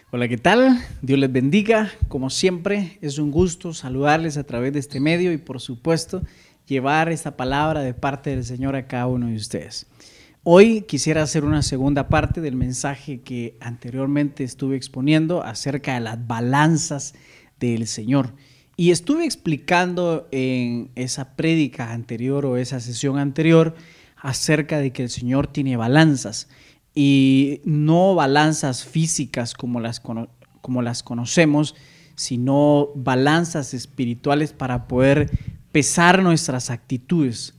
Hola, ¿qué tal? Dios les bendiga. Como siempre, es un gusto saludarles a través de este medio y, por supuesto, llevar esta palabra de parte del Señor a cada uno de ustedes. Hoy quisiera hacer una segunda parte del mensaje que anteriormente estuve exponiendo acerca de las balanzas del Señor. Y estuve explicando en esa prédica anterior o esa sesión anterior acerca de que el Señor tiene balanzas. Y no balanzas físicas como las conocemos, sino balanzas espirituales para poder pesar nuestras actitudes.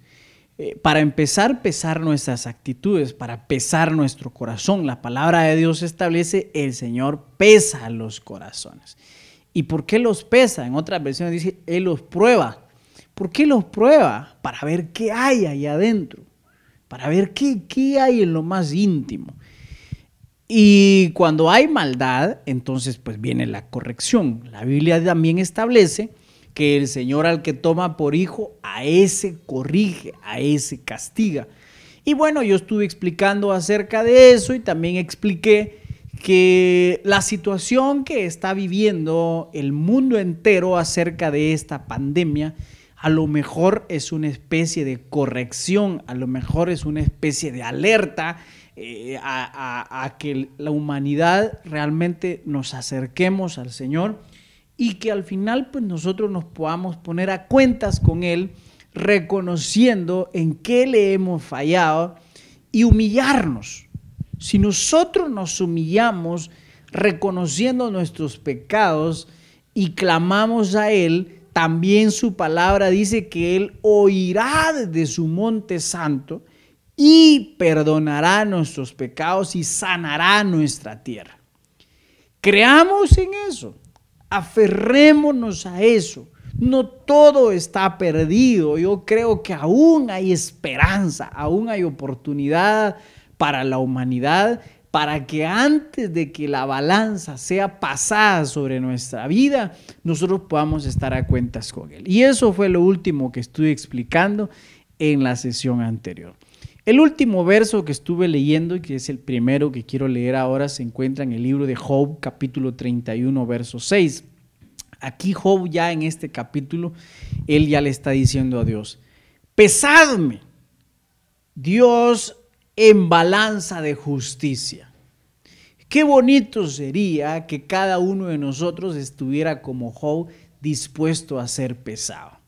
Para empezar, pesar nuestras actitudes, para pesar nuestro corazón. La palabra de Dios establece: el Señor pesa los corazones. ¿Y por qué los pesa? En otras versiones dice: Él los prueba. ¿Por qué los prueba? Para ver qué hay allá adentro. Para ver qué hay en lo más íntimo. Y cuando hay maldad, entonces pues viene la corrección. La Biblia también establece que el Señor al que toma por hijo, a ese corrige, a ese castiga. Y bueno, yo estuve explicando acerca de eso y también expliqué que la situación que está viviendo el mundo entero acerca de esta pandemia, a lo mejor es una especie de corrección, a lo mejor es una especie de alerta a que la humanidad realmente nos acerquemos al Señor y que al final pues nosotros nos podamos poner a cuentas con Él, reconociendo en qué le hemos fallado y humillarnos. Si nosotros nos humillamos reconociendo nuestros pecados y clamamos a Él, también su palabra dice que Él oirá desde su monte santo y perdonará nuestros pecados y sanará nuestra tierra. Creamos en eso, aferrémonos a eso. No todo está perdido. Yo creo que aún hay esperanza, aún hay oportunidad para la humanidad, para que antes de que la balanza sea pasada sobre nuestra vida, nosotros podamos estar a cuentas con Él. Y eso fue lo último que estuve explicando en la sesión anterior. El último verso que estuve leyendo, y que es el primero que quiero leer ahora, se encuentra en el libro de Job, capítulo 31, verso 6. Aquí Job, ya en este capítulo, él ya le está diciendo a Dios: pesadme, Dios, en balanza de justicia. Qué bonito sería que cada uno de nosotros estuviera como Job, dispuesto a ser pesado.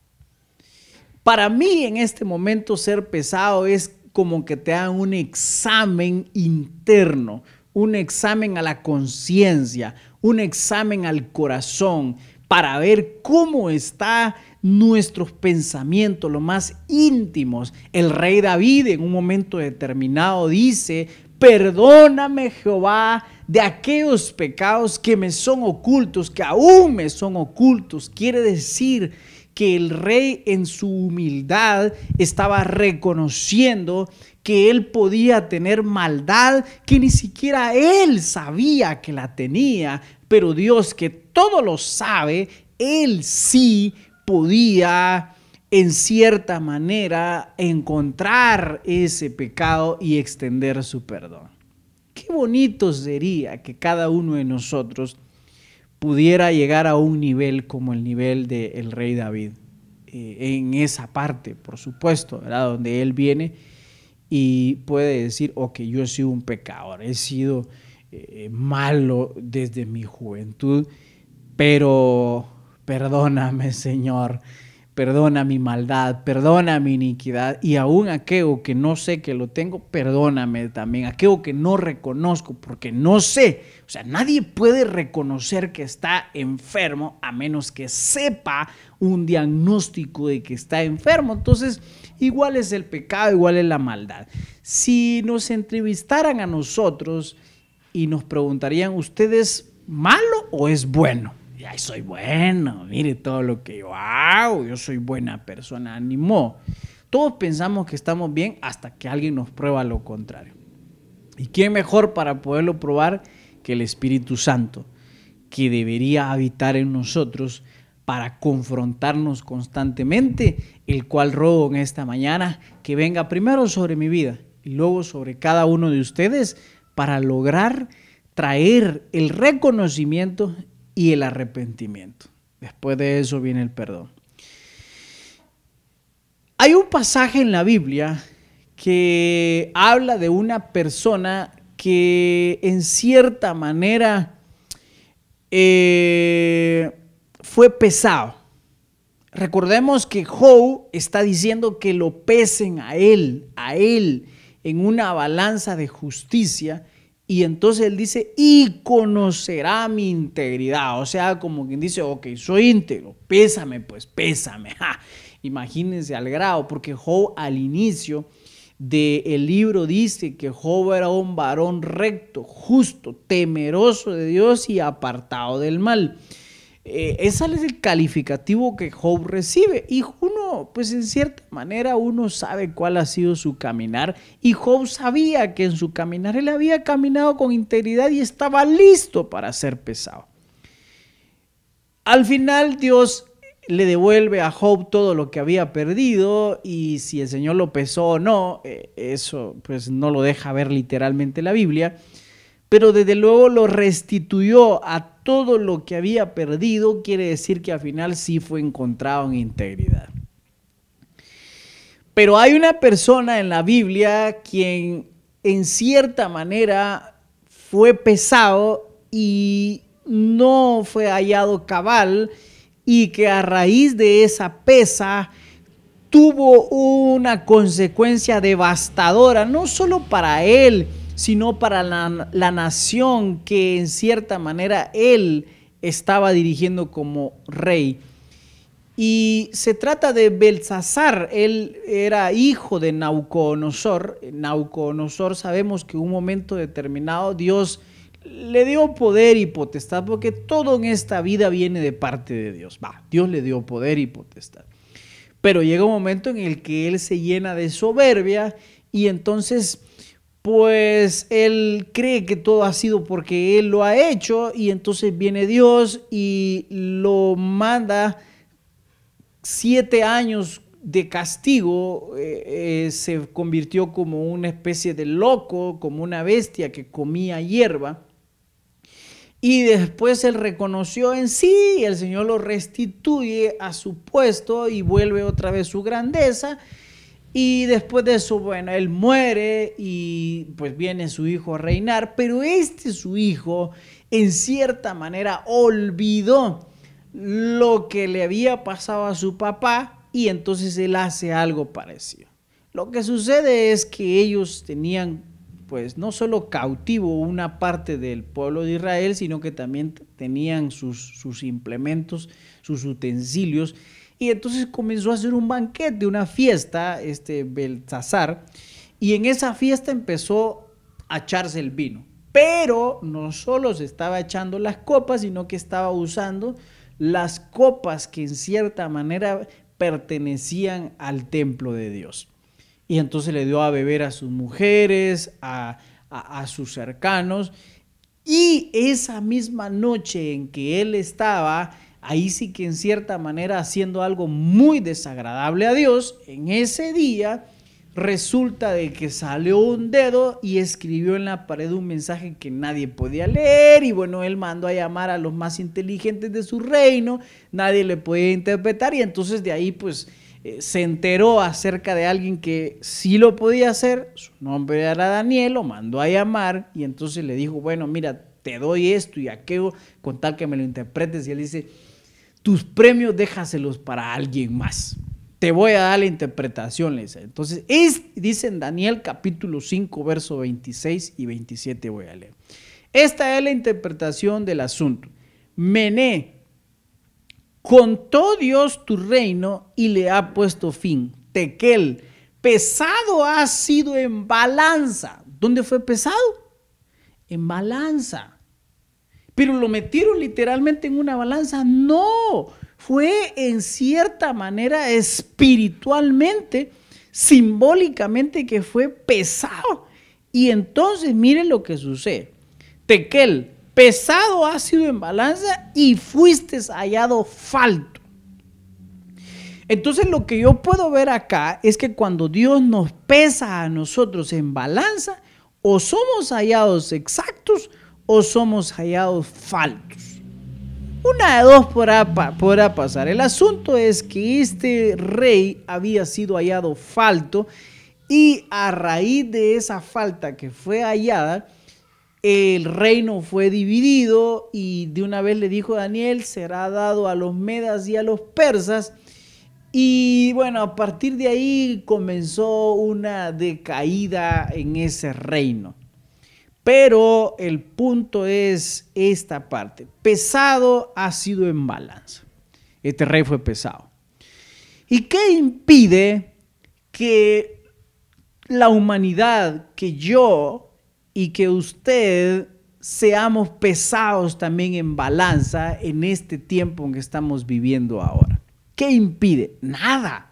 Para mí en este momento ser pesado es como que te hagan un examen interno, un examen a la conciencia, un examen al corazón, para ver cómo están nuestros pensamientos, los más íntimos. El rey David en un momento determinado dice: perdóname, Jehová, de aquellos pecados que me son ocultos, que aún me son ocultos. Quiere decir que el rey en su humildad estaba reconociendo que él podía tener maldad, que ni siquiera él sabía que la tenía, pero Dios, que todo lo sabe, él sí podía en cierta manera encontrar ese pecado y extender su perdón. Qué bonito sería que cada uno de nosotros pudiera llegar a un nivel como el nivel del rey David, en esa parte, por supuesto, ¿verdad? Donde él viene y puede decir: ok, yo he sido un pecador, he sido malo desde mi juventud, pero perdóname, Señor, perdona mi maldad, perdona mi iniquidad, y aún aquello que no sé que lo tengo, perdóname también, aquello que no reconozco porque no sé. O sea, nadie puede reconocer que está enfermo a menos que sepa un diagnóstico de que está enfermo. Entonces, igual es el pecado, igual es la maldad. Si nos entrevistaran a nosotros y nos preguntarían: ¿usted es malo o es bueno? Ay, soy bueno, mire todo lo que yo hago, yo soy buena persona, ánimo. Todos pensamos que estamos bien hasta que alguien nos prueba lo contrario. ¿Y quién mejor para poderlo probar que el Espíritu Santo, que debería habitar en nosotros para confrontarnos constantemente, el cual ruego en esta mañana que venga primero sobre mi vida y luego sobre cada uno de ustedes para lograr traer el reconocimiento y el arrepentimiento. Después de eso viene el perdón. Hay un pasaje en la Biblia que habla de una persona que en cierta manera fue pesado. Recordemos que Job está diciendo que lo pesen a él en una balanza de justicia, y entonces él dice, y conocerá mi integridad. O sea, como quien dice, ok, soy íntegro, pésame, pues pésame. ¡Ja! Imagínense al grado, porque Job al inicio del libro dice que Job era un varón recto, justo, temeroso de Dios y apartado del mal. Ese es el calificativo que Job recibe, y uno, pues en cierta manera uno sabe cuál ha sido su caminar, y Job sabía que en su caminar él había caminado con integridad y estaba listo para ser pesado. Al final Dios le devuelve a Job todo lo que había perdido, y si el Señor lo pesó o no, eso pues no lo deja ver literalmente la Biblia, pero desde luego lo restituyó a todo lo que había perdido. Quiere decir que al final sí fue encontrado en integridad. Pero hay una persona en la Biblia quien en cierta manera fue pesado y no fue hallado cabal, y que a raíz de esa pesa tuvo una consecuencia devastadora, no solo para él, sino para la nación que en cierta manera él estaba dirigiendo como rey. Y se trata de Belsasar. Él era hijo de Nabucodonosor. Nabucodonosor, sabemos que en un momento determinado Dios le dio poder y potestad, porque todo en esta vida viene de parte de Dios. Dios le dio poder y potestad. Pero llega un momento en el que él se llena de soberbia, y entonces pues él cree que todo ha sido porque él lo ha hecho, y entonces viene Dios y lo manda 7 años de castigo. Se convirtió como una especie de loco, como una bestia que comía hierba, y después él reconoció en sí, el Señor lo restituye a su puesto y vuelve otra vez su grandeza. Y después de eso, bueno, él muere y pues viene su hijo a reinar, pero su hijo en cierta manera olvidó lo que le había pasado a su papá, y entonces él hace algo parecido. Lo que sucede es que ellos tenían pues no solo cautivo una parte del pueblo de Israel, sino que también tenían sus implementos, sus utensilios. Y entonces comenzó a hacer un banquete, una fiesta, Belsasar, y en esa fiesta empezó a echarse el vino. Pero no solo se estaba echando las copas, sino que estaba usando las copas que en cierta manera pertenecían al templo de Dios. Y entonces le dio a beber a sus mujeres, a sus cercanos, y esa misma noche en que él estaba ahí, sí que en cierta manera haciendo algo muy desagradable a Dios, en ese día resulta de que salió un dedo y escribió en la pared un mensaje que nadie podía leer, y bueno, él mandó a llamar a los más inteligentes de su reino, nadie le podía interpretar, y entonces de ahí pues se enteró acerca de alguien que sí lo podía hacer. Su nombre era Daniel, lo mandó a llamar, y entonces le dijo, bueno, mira, te doy esto y aquello con tal que me lo interpretes. Y él dice, tus premios déjaselos para alguien más, te voy a dar la interpretación, le dice. Entonces dice en Daniel capítulo 5 verso 26 y 27, voy a leer. Esta es la interpretación del asunto. Mené, contó Dios tu reino y le ha puesto fin. Tekel, pesado ha sido en balanza. ¿Dónde fue pesado? En balanza. ¿Pero lo metieron literalmente en una balanza? No, fue en cierta manera espiritualmente, simbólicamente, que fue pesado. Y entonces miren lo que sucede. Tekel, pesado ha sido en balanza y fuiste hallado falto. Entonces lo que yo puedo ver acá es que cuando Dios nos pesa a nosotros en balanza, o somos hallados exactos o somos hallados faltos? Una de dos podrá pasar. El asunto es que este rey había sido hallado falto y a raíz de esa falta que fue hallada, el reino fue dividido y de una vez le dijo Daniel, será dado a los medas y a los persas. Y bueno, a partir de ahí comenzó una decaída en ese reino. Pero el punto es esta parte. Pesado ha sido en balanza. Este rey fue pesado. ¿Y qué impide que la humanidad, que yo y que usted seamos pesados también en balanza en este tiempo en que estamos viviendo ahora? ¿Qué impide? Nada.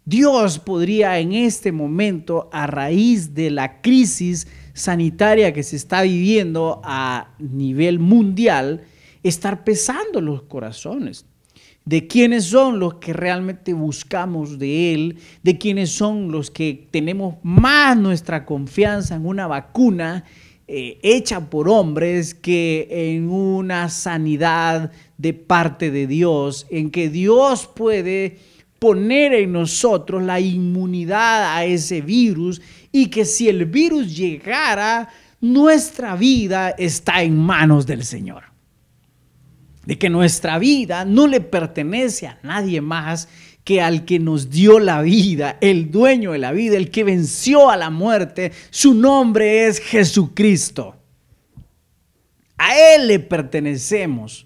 Dios podría en este momento, a raíz de la crisis sanitaria que se está viviendo a nivel mundial, estar pesando los corazones de quiénes son los que realmente buscamos de Él, de quiénes son los que tenemos más nuestra confianza en una vacuna hecha por hombres que en una sanidad de parte de Dios, en que Dios puede poner en nosotros la inmunidad a ese virus y que si el virus llegara, nuestra vida está en manos del Señor. De que nuestra vida no le pertenece a nadie más que al que nos dio la vida, el dueño de la vida, el que venció a la muerte. Su nombre es Jesucristo. A Él le pertenecemos.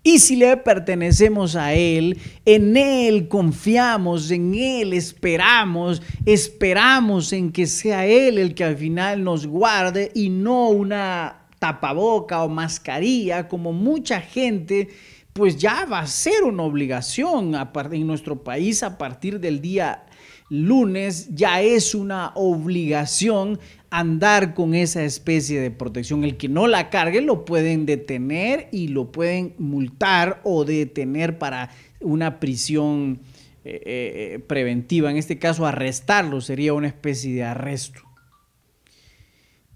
Y si le pertenecemos a Él, en Él confiamos, en Él esperamos en que sea Él el que al final nos guarde y no una tapaboca o mascarilla, como mucha gente, pues ya va a ser una obligación en nuestro país a partir del día lunes, ya es una obligación andar con esa especie de protección. El que no la cargue lo pueden detener y lo pueden multar o detener para una prisión preventiva. En este caso, arrestarlo sería una especie de arresto.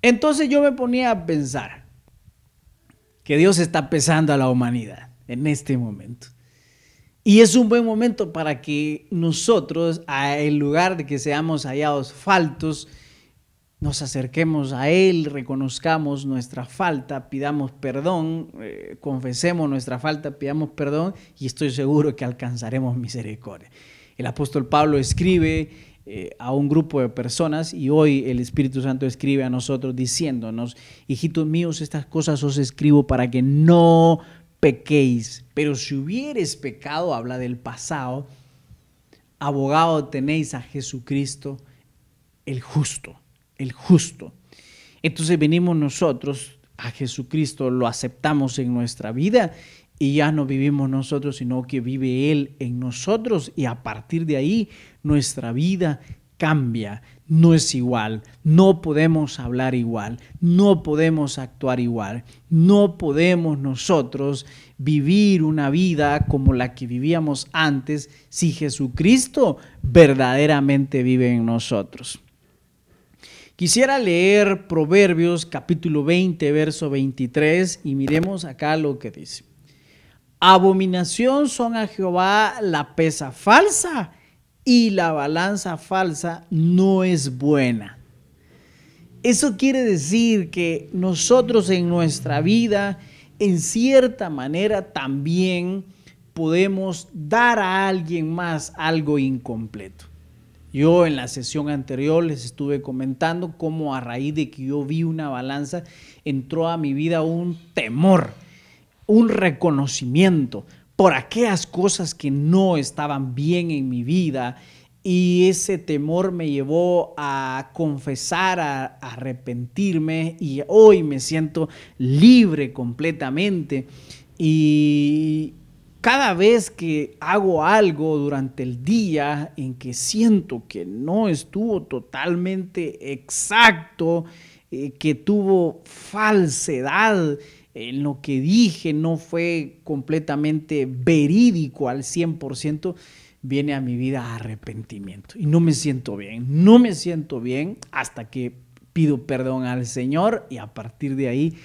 Entonces yo me ponía a pensar que Dios está pesando a la humanidad en este momento. Y es un buen momento para que nosotros, en lugar de que seamos hallados faltos, nos acerquemos a Él, reconozcamos nuestra falta, pidamos perdón, confesemos nuestra falta, pidamos perdón y estoy seguro que alcanzaremos misericordia. El apóstol Pablo escribe a un grupo de personas y hoy el Espíritu Santo escribe a nosotros diciéndonos: hijitos míos, estas cosas os escribo para que no pequéis, pero si hubieres pecado, habla del pasado, abogado tenéis a Jesucristo, el justo. Entonces venimos nosotros a Jesucristo, lo aceptamos en nuestra vida y ya no vivimos nosotros, sino que vive Él en nosotros y a partir de ahí nuestra vida cambia, no es igual, no podemos hablar igual, no podemos actuar igual, no podemos nosotros vivir una vida como la que vivíamos antes si Jesucristo verdaderamente vive en nosotros. Quisiera leer Proverbios capítulo 20, verso 23 y miremos acá lo que dice. Abominación son a Jehová la pesa falsa y la balanza falsa no es buena. Eso quiere decir que nosotros en nuestra vida, en cierta manera, también podemos dar a alguien más algo incompleto. Yo en la sesión anterior les estuve comentando cómo a raíz de que yo vi una balanza, entró a mi vida un temor, un reconocimiento por aquellas cosas que no estaban bien en mi vida y ese temor me llevó a confesar, a arrepentirme y hoy me siento libre completamente y cada vez que hago algo durante el día en que siento que no estuvo totalmente exacto, que tuvo falsedad en lo que dije, no fue completamente verídico al 100%, viene a mi vida arrepentimiento. Y no me siento bien hasta que pido perdón al Señor y a partir de ahí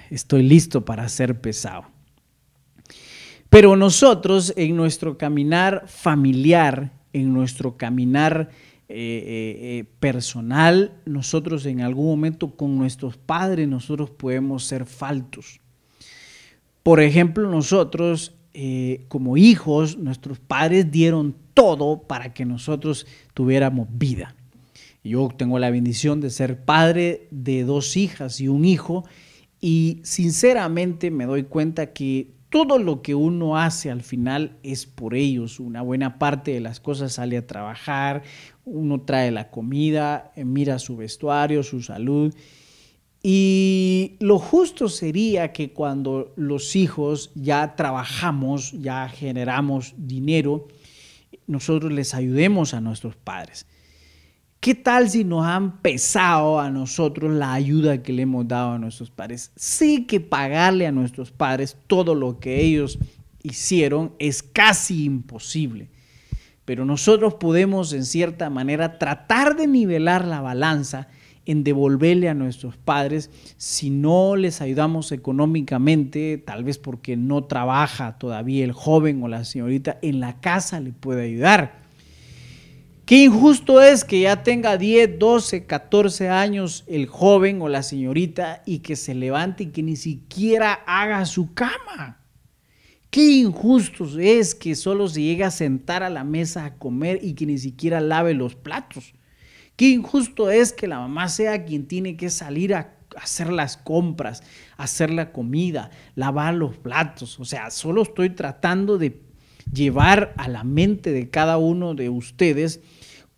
estoy listo para ser pesado. Pero nosotros en nuestro caminar familiar, en nuestro caminar personal, nosotros en algún momento con nuestros padres, nosotros podemos ser faltos. Por ejemplo, nosotros como hijos, nuestros padres dieron todo para que nosotros tuviéramos vida. Yo tengo la bendición de ser padre de 2 hijas y un hijo y sinceramente me doy cuenta que todo lo que uno hace al final es por ellos. Una buena parte de las cosas sale a trabajar, uno trae la comida, mira su vestuario, su salud. Y lo justo sería que cuando los hijos ya trabajamos, ya generamos dinero, nosotros les ayudemos a nuestros padres. ¿Qué tal si nos han pesado a nosotros la ayuda que le hemos dado a nuestros padres? Sí que pagarle a nuestros padres todo lo que ellos hicieron es casi imposible, pero nosotros podemos en cierta manera tratar de nivelar la balanza en devolverle a nuestros padres si no les ayudamos económicamente, tal vez porque no trabaja todavía el joven o la señorita, en la casa le puede ayudar. Qué injusto es que ya tenga 10, 12, 14 años el joven o la señorita y que se levante y que ni siquiera haga su cama. Qué injusto es que solo se llegue a sentar a la mesa a comer y que ni siquiera lave los platos. Qué injusto es que la mamá sea quien tiene que salir a hacer las compras, hacer la comida, lavar los platos. O sea, solo estoy tratando de llevar a la mente de cada uno de ustedes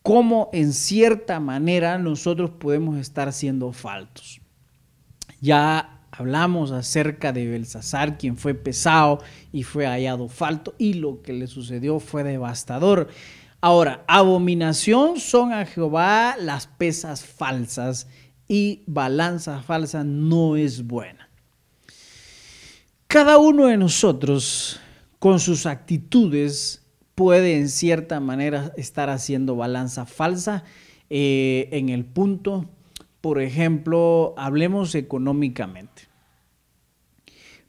cómo en cierta manera nosotros podemos estar siendo faltos. Ya hablamos acerca de Belsasar, quien fue pesado y fue hallado falto, y lo que le sucedió fue devastador. Ahora, abominación son a Jehová las pesas falsas, y balanza falsa no es buena. Cada uno de nosotros, con sus actitudes, puede en cierta manera estar haciendo balanza falsa en el punto, por ejemplo, hablemos económicamente.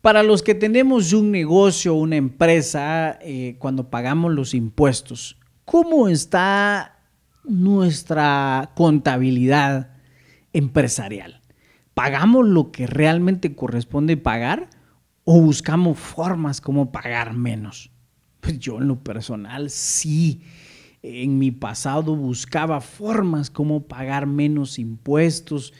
Para los que tenemos un negocio, una empresa, cuando pagamos los impuestos, ¿cómo está nuestra contabilidad empresarial? ¿Pagamos lo que realmente corresponde pagar o buscamos formas como pagar menos? Pues yo en lo personal sí, en mi pasado buscaba formas como pagar menos impuestos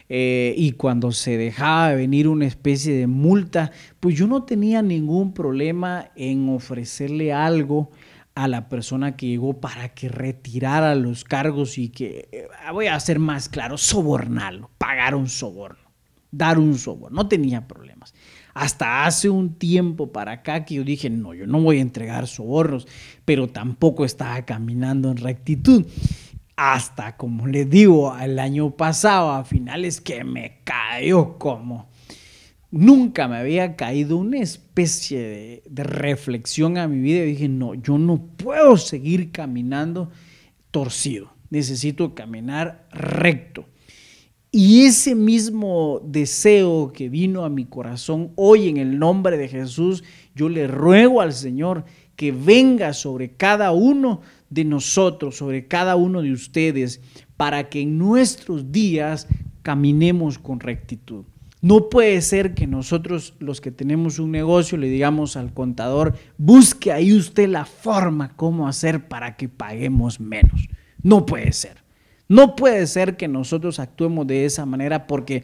y cuando se dejaba venir una especie de multa, pues yo no tenía ningún problema en ofrecerle algo a la persona que llegó para que retirara los cargos y que, voy a ser más claro, sobornarlo, pagar un soborno, dar un soborno, no tenía problemas. Hasta hace un tiempo para acá que yo dije, no, yo no voy a entregar sobornos, pero tampoco estaba caminando en rectitud. Hasta, como les digo, el año pasado, a finales, que me cayó como... Nunca me había caído una especie de reflexión a mi vida y dije, no, yo no puedo seguir caminando torcido, necesito caminar recto. Y ese mismo deseo que vino a mi corazón hoy en el nombre de Jesús, yo le ruego al Señor que venga sobre cada uno de nosotros, sobre cada uno de ustedes, para que en nuestros días caminemos con rectitud. No puede ser que nosotros, los que tenemos un negocio, le digamos al contador, busque ahí usted la forma cómo hacer para que paguemos menos. No puede ser. No puede ser que nosotros actuemos de esa manera porque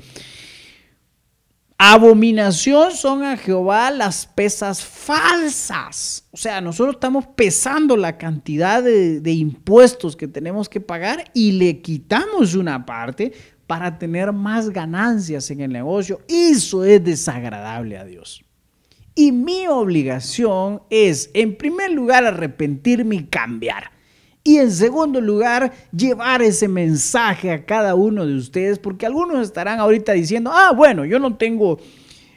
abominación son a Jehová las pesas falsas. O sea, nosotros estamos pesando la cantidad de impuestos que tenemos que pagar y le quitamos una parte para tener más ganancias en el negocio. Eso es desagradable a Dios. Y mi obligación es, en primer lugar, arrepentirme y cambiar. Y en segundo lugar, llevar ese mensaje a cada uno de ustedes, porque algunos estarán ahorita diciendo, bueno, yo no tengo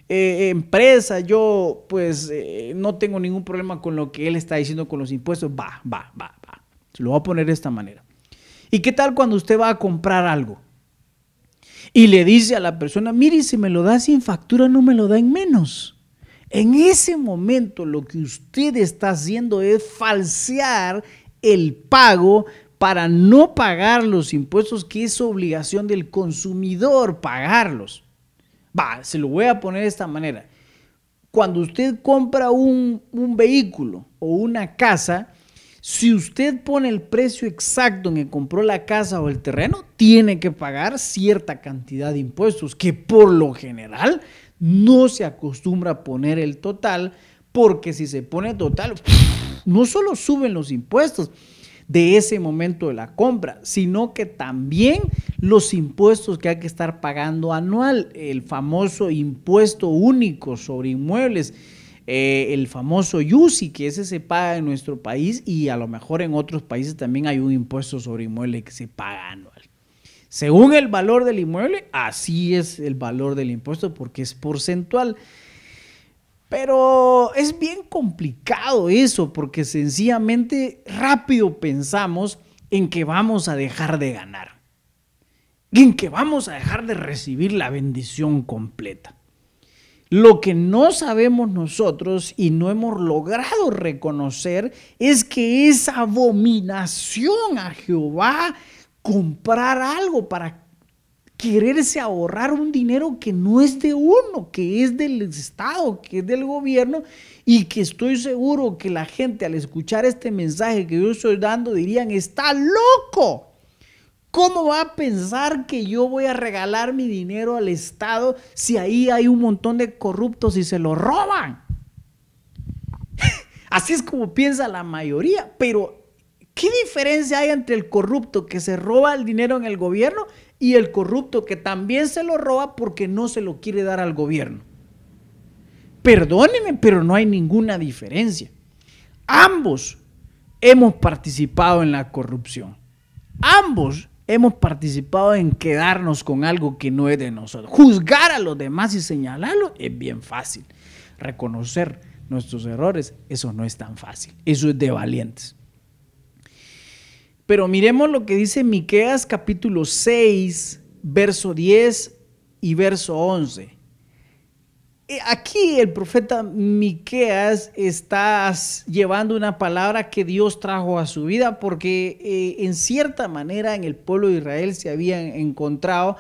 empresa, yo pues no tengo ningún problema con lo que él está diciendo con los impuestos. Va. Se lo voy a poner de esta manera. ¿Y qué tal cuando usted va a comprar algo y le dice a la persona, mire, si me lo da sin factura no me lo da en menos? En ese momento lo que usted está haciendo es falsear el pago para no pagar los impuestos que es obligación del consumidor pagarlos. Se lo voy a poner de esta manera. Cuando usted compra un vehículo o una casa, si usted pone el precio exacto en que compró la casa o el terreno, tiene que pagar cierta cantidad de impuestos que por lo general no se acostumbra a poner el total, porque si se pone total, no solo suben los impuestos de ese momento de la compra, sino que también los impuestos que hay que estar pagando anual, el famoso impuesto único sobre inmuebles, el famoso IUSI, que ese se paga en nuestro país y a lo mejor en otros países también hay un impuesto sobre inmuebles que se paga anual. Según el valor del inmueble, así es el valor del impuesto porque es porcentual. Pero es bien complicado eso porque sencillamente rápido pensamos en que vamos a dejar de ganar, en que vamos a dejar de recibir la bendición completa. Lo que no sabemos nosotros y no hemos logrado reconocer es que es abominación a Jehová comprar algo para quererse ahorrar un dinero que no es de uno, que es del Estado, que es del gobierno, y que estoy seguro que la gente al escuchar este mensaje que yo estoy dando dirían, está loco. ¿Cómo va a pensar que yo voy a regalar mi dinero al Estado si ahí hay un montón de corruptos y se lo roban? Así es como piensa la mayoría, pero ¿qué diferencia hay entre el corrupto que se roba el dinero en el gobierno y el corrupto que también se lo roba porque no se lo quiere dar al gobierno? Perdónenme, pero no hay ninguna diferencia. Ambos hemos participado en la corrupción. Ambos hemos participado en quedarnos con algo que no es de nosotros. Juzgar a los demás y señalarlos es bien fácil. Reconocer nuestros errores, eso no es tan fácil. Eso es de valientes. Pero miremos lo que dice Miqueas capítulo 6, verso 10 y verso 11. Aquí el profeta Miqueas está llevando una palabra que Dios trajo a su vida porque en cierta manera en el pueblo de Israel se habían encontrado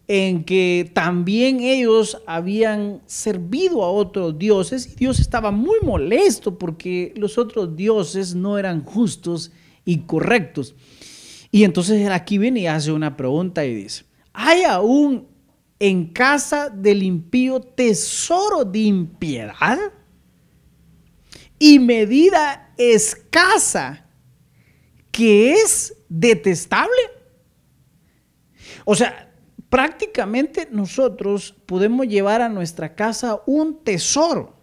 en que también ellos habían servido a otros dioses y Dios estaba muy molesto porque los otros dioses no eran justos y correctos. Y entonces aquí viene y hace una pregunta y dice, ¿hay aún en casa del impío tesoro de impiedad y medida escasa que es detestable? O sea, prácticamente nosotros podemos llevar a nuestra casa un tesoro,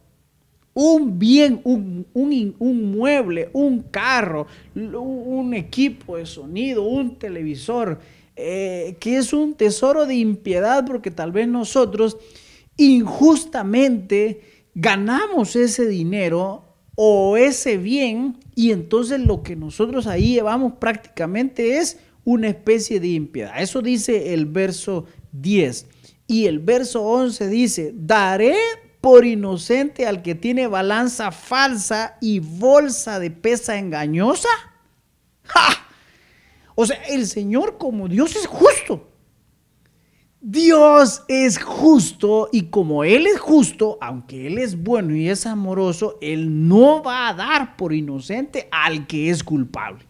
un bien, un mueble, un carro, un equipo de sonido, un televisor, que es un tesoro de impiedad porque tal vez nosotros injustamente ganamos ese dinero o ese bien y entonces lo que nosotros ahí llevamos prácticamente es una especie de impiedad. Eso dice el verso 10 y el verso 11 dice, daré por inocente al que tiene balanza falsa y bolsa de pesa engañosa. ¡Ja! O sea, el Señor como Dios es justo. Dios es justo y como Él es justo, aunque Él es bueno y es amoroso, Él no va a dar por inocente al que es culpable.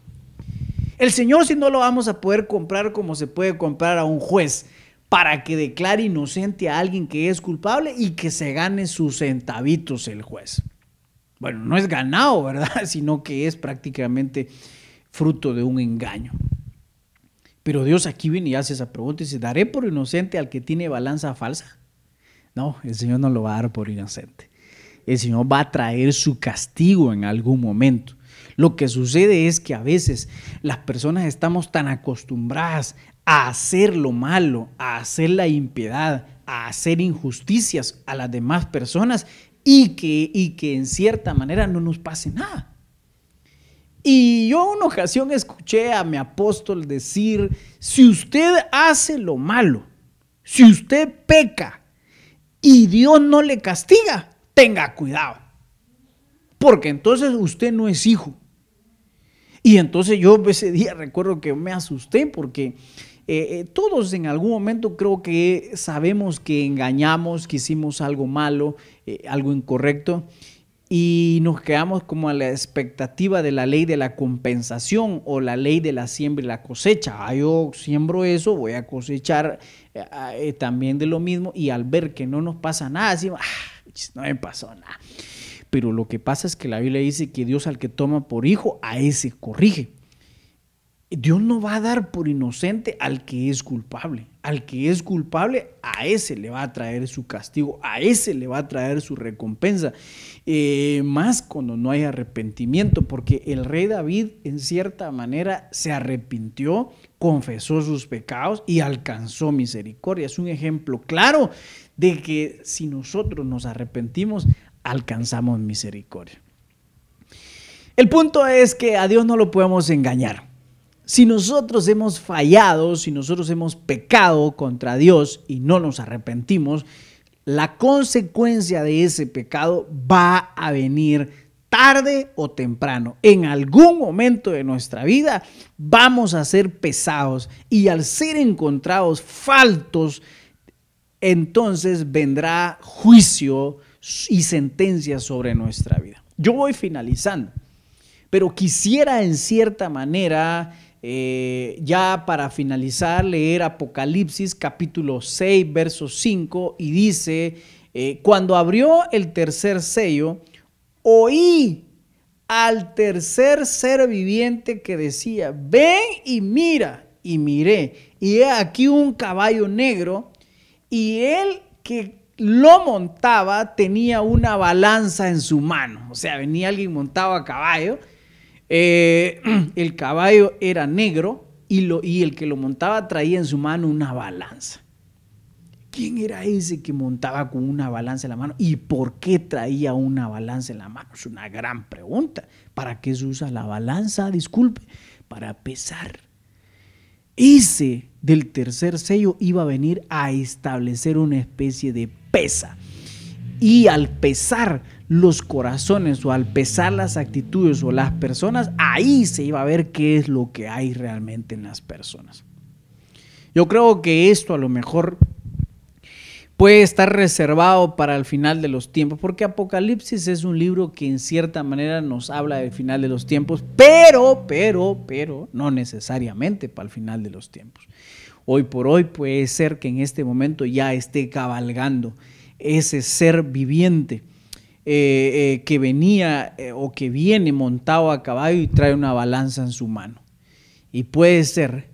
El Señor sí no lo vamos a poder comprar como se puede comprar a un juez para que declare inocente a alguien que es culpable y que se gane sus centavitos el juez. Bueno, no es ganado, ¿verdad? Sino que es prácticamente fruto de un engaño. Pero Dios aquí viene y hace esa pregunta y dice, ¿daré por inocente al que tiene balanza falsa? No, el Señor no lo va a dar por inocente. El Señor va a traer su castigo en algún momento. Lo que sucede es que a veces las personas estamos tan acostumbradas a hacer lo malo, a hacer la impiedad, a hacer injusticias a las demás personas y que en cierta manera no nos pase nada. Y yo en una ocasión escuché a mi apóstol decir, si usted hace lo malo, si usted peca y Dios no le castiga, tenga cuidado, porque entonces usted no es hijo. Y entonces yo ese día recuerdo que me asusté porque todos en algún momento creo que sabemos que engañamos, que hicimos algo malo, algo incorrecto, y nos quedamos como a la expectativa de la ley de la compensación o la ley de la siembra y la cosecha. Yo siembro eso, voy a cosechar también de lo mismo, y al ver que no nos pasa nada, decimos, no me pasó nada. Pero lo que pasa es que la Biblia dice que Dios al que toma por hijo, a ese corrige. Dios no va a dar por inocente al que es culpable. Al que es culpable, a ese le va a traer su castigo, a ese le va a traer su recompensa. Más cuando no hay arrepentimiento, porque el rey David en cierta manera se arrepintió, confesó sus pecados y alcanzó misericordia. Es un ejemplo claro de que si nosotros nos arrepentimos, alcanzamos misericordia. El punto es que a Dios no lo podemos engañar. Si nosotros hemos fallado, si nosotros hemos pecado contra Dios y no nos arrepentimos, la consecuencia de ese pecado va a venir tarde o temprano. En algún momento de nuestra vida vamos a ser pesados, y al ser encontrados faltos, entonces vendrá juicio y sentencia sobre nuestra vida. Yo voy finalizando, pero quisiera en cierta manera, ya para finalizar, leer Apocalipsis capítulo 6, verso 5, y dice, cuando abrió el tercer sello, oí al tercer ser viviente que decía, ven y mira, y miré, y he aquí un caballo negro, y él que lo montaba tenía una balanza en su mano. O sea, venía alguien montado a caballo, el caballo era negro y el que lo montaba traía en su mano una balanza. ¿Quién era ese que montaba con una balanza en la mano? ¿Y por qué traía una balanza en la mano? Es una gran pregunta. ¿Para qué se usa la balanza? Disculpe, para pesar. Ese del tercer sello iba a venir a establecer una especie de pesa. Y al pesar los corazones o al pesar las actitudes o las personas, ahí se iba a ver qué es lo que hay realmente en las personas. Yo creo que esto a lo mejor puede estar reservado para el final de los tiempos, porque Apocalipsis es un libro que en cierta manera nos habla del final de los tiempos, pero no necesariamente para el final de los tiempos. Hoy por hoy puede ser que en este momento ya esté cabalgando ese ser viviente que venía o que viene montado a caballo y trae una balanza en su mano. Y puede ser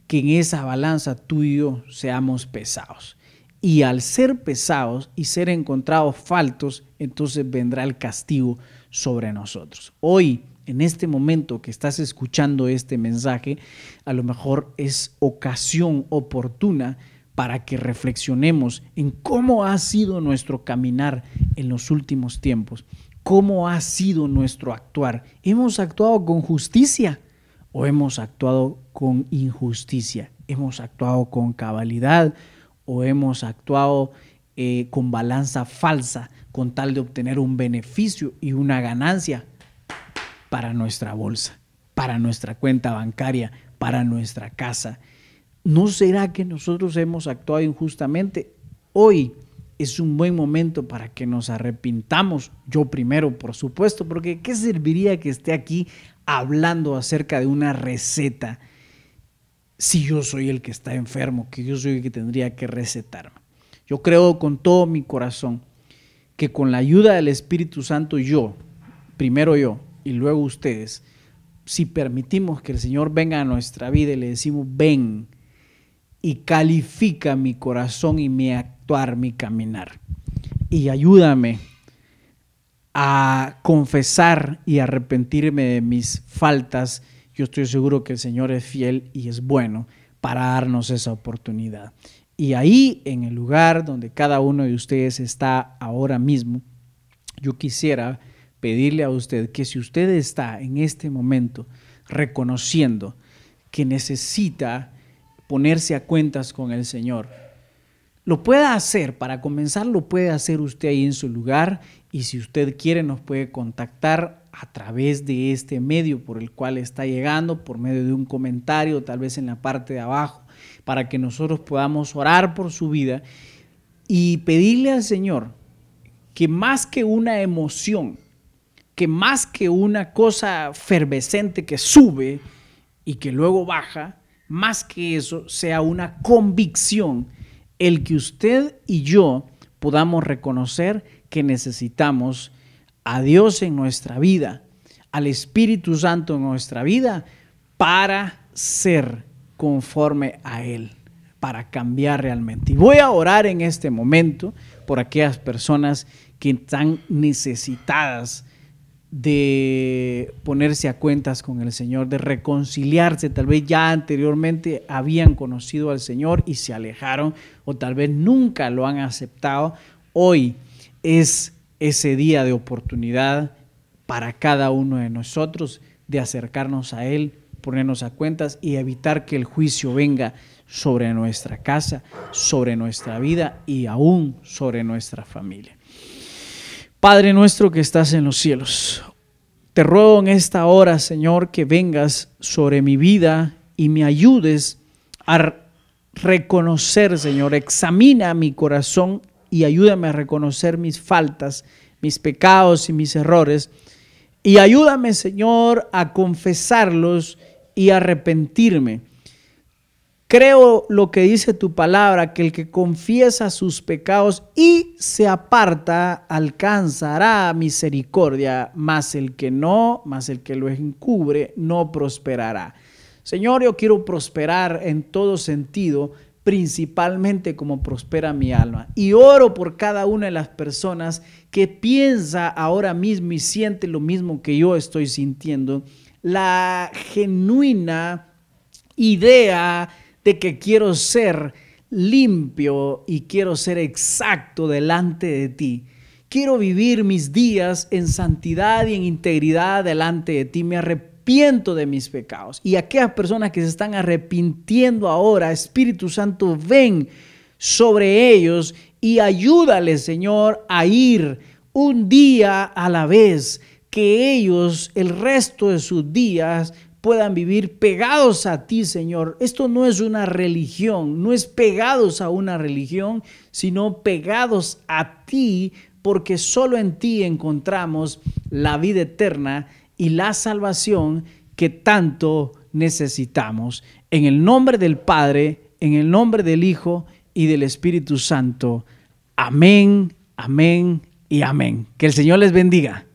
que en esa balanza tú y yo seamos pesados. Y al ser pesados y ser encontrados faltos, entonces vendrá el castigo sobre nosotros. Hoy, en este momento que estás escuchando este mensaje, a lo mejor es ocasión oportuna para que reflexionemos en cómo ha sido nuestro caminar en los últimos tiempos, cómo ha sido nuestro actuar. ¿Hemos actuado con justicia o hemos actuado con injusticia? ¿Hemos actuado con cabalidad o hemos actuado con balanza falsa con tal de obtener un beneficio y una ganancia para nuestra bolsa, para nuestra cuenta bancaria, para nuestra casa? ¿No será que nosotros hemos actuado injustamente? Hoy es un buen momento para que nos arrepintamos. Yo primero, por supuesto, porque ¿qué serviría que esté aquí hablando acerca de una receta si yo soy el que está enfermo, que yo soy el que tendría que recetarme? Yo creo con todo mi corazón que con la ayuda del Espíritu Santo primero yo y luego ustedes, si permitimos que el Señor venga a nuestra vida y le decimos ven y califica mi corazón y mi actuar, mi caminar, y ayúdame a confesar y arrepentirme de mis faltas, yo estoy seguro que el Señor es fiel y es bueno para darnos esa oportunidad. Y ahí, en el lugar donde cada uno de ustedes está ahora mismo, yo quisiera pedirle a usted que si usted está en este momento reconociendo que necesita ponerse a cuentas con el Señor, lo pueda hacer. Para comenzar, lo puede hacer usted ahí en su lugar, y si usted quiere nos puede contactar a través de este medio por el cual está llegando, por medio de un comentario, tal vez en la parte de abajo, para que nosotros podamos orar por su vida y pedirle al Señor que más que una emoción, que más que una cosa efervescente que sube y que luego baja, más que eso sea una convicción, el que usted y yo podamos reconocer que necesitamos a Dios en nuestra vida, al Espíritu Santo en nuestra vida, para ser conforme a Él, para cambiar realmente. Y voy a orar en este momento por aquellas personas que están necesitadas de ponerse a cuentas con el Señor, de reconciliarse. Tal vez ya anteriormente habían conocido al Señor y se alejaron, o tal vez nunca lo han aceptado. Hoy es ese día de oportunidad para cada uno de nosotros de acercarnos a Él, ponernos a cuentas y evitar que el juicio venga sobre nuestra casa, sobre nuestra vida y aún sobre nuestra familia. Padre nuestro que estás en los cielos, te ruego en esta hora, Señor, que vengas sobre mi vida y me ayudes a reconocer, Señor, examina mi corazón y ayúdame a reconocer mis faltas, mis pecados y mis errores, y ayúdame, Señor, a confesarlos y a arrepentirme. Creo lo que dice tu palabra, que el que confiesa sus pecados y se aparta alcanzará misericordia, mas el que no, mas el que lo encubre no prosperará. Señor, yo quiero prosperar en todo sentido, principalmente como prospera mi alma. Y oro por cada una de las personas que piensa ahora mismo y siente lo mismo que yo estoy sintiendo, la genuina idea de que quiero ser limpio y quiero ser exacto delante de ti. Quiero vivir mis días en santidad y en integridad delante de ti. Me arrepiento de mis pecados. Y aquellas personas que se están arrepintiendo ahora, Espíritu Santo, ven sobre ellos y ayúdales, Señor, a ir un día a la vez, que ellos el resto de sus días puedan vivir pegados a ti, Señor. Esto no es una religión, no es pegados a una religión, sino pegados a ti, porque solo en ti encontramos la vida eterna y la salvación que tanto necesitamos. En el nombre del Padre, en el nombre del Hijo y del Espíritu Santo. Amén, amén y amén. Que el Señor les bendiga.